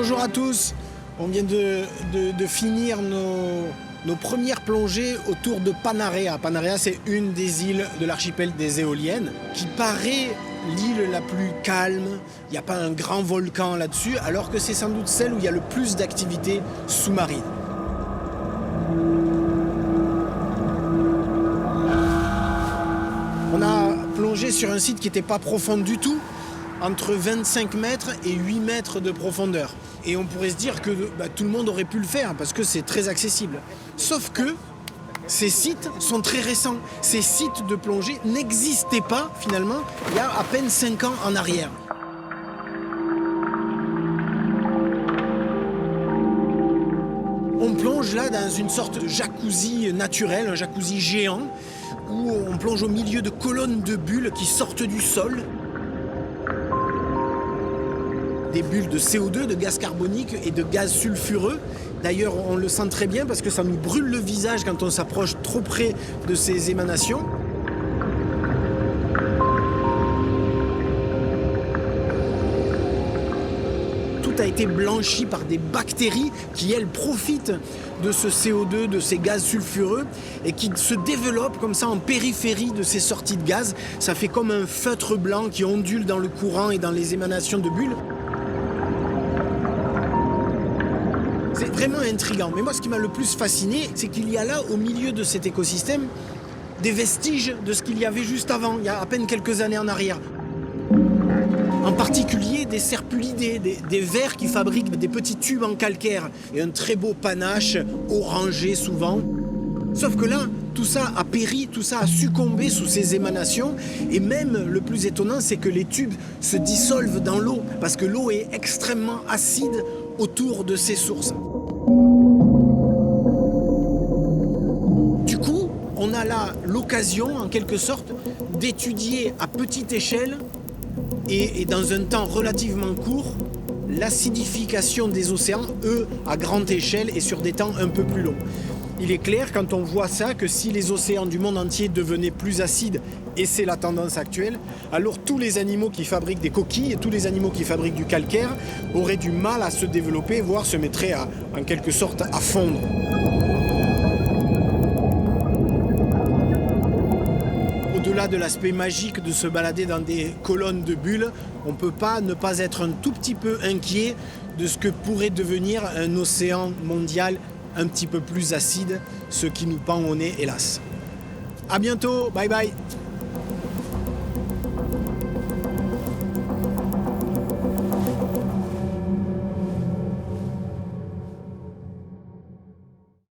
Bonjour à tous, on vient de finir nos premières plongées autour de Panarea. Panarea, c'est une des îles de l'archipel des Éoliennes qui paraît l'île la plus calme. Il n'y a pas un grand volcan là-dessus, alors que c'est sans doute celle où il y a le plus d'activité sous-marine. On a plongé sur un site qui n'était pas profond du tout, entre 25 mètres et 8 mètres de profondeur. Et on pourrait se dire que tout le monde aurait pu le faire parce que c'est très accessible. Sauf que ces sites sont très récents. Ces sites de plongée n'existaient pas finalement il y a à peine 5 ans en arrière. On plonge là dans une sorte de jacuzzi naturel, un jacuzzi géant, où on plonge au milieu de colonnes de bulles qui sortent du sol. Des bulles de CO2, de gaz carbonique et de gaz sulfureux. D'ailleurs, on le sent très bien parce que ça nous brûle le visage quand on s'approche trop près de ces émanations. Tout a été blanchi par des bactéries qui, elles, profitent de ce CO2, de ces gaz sulfureux et qui se développent comme ça en périphérie de ces sorties de gaz. Ça fait comme un feutre blanc qui ondule dans le courant et dans les émanations de bulles. C'est vraiment intriguant. Mais moi, ce qui m'a le plus fasciné, c'est qu'il y a là, au milieu de cet écosystème, des vestiges de ce qu'il y avait juste avant, il y a à peine quelques années en arrière. En particulier des serpulidés, des vers qui fabriquent des petits tubes en calcaire et un très beau panache orangé souvent. Sauf que là, tout ça a péri, tout ça a succombé sous ces émanations. Et même, le plus étonnant, c'est que les tubes se dissolvent dans l'eau parce que l'eau est extrêmement acide autour de ces sources. Du coup, on a là l'occasion, en quelque sorte, d'étudier à petite échelle et dans un temps relativement court l'acidification des océans, eux, à grande échelle et sur des temps un peu plus longs. Il est clair, quand on voit ça, que si les océans du monde entier devenaient plus acides, et c'est la tendance actuelle, alors tous les animaux qui fabriquent des coquilles et tous les animaux qui fabriquent du calcaire auraient du mal à se développer, voire se mettraient en quelque sorte à fondre. Au-delà de l'aspect magique de se balader dans des colonnes de bulles, on ne peut pas ne pas être un tout petit peu inquiet de ce que pourrait devenir un océan mondial un petit peu plus acide, ce qui nous pend au nez, hélas. À bientôt, bye bye.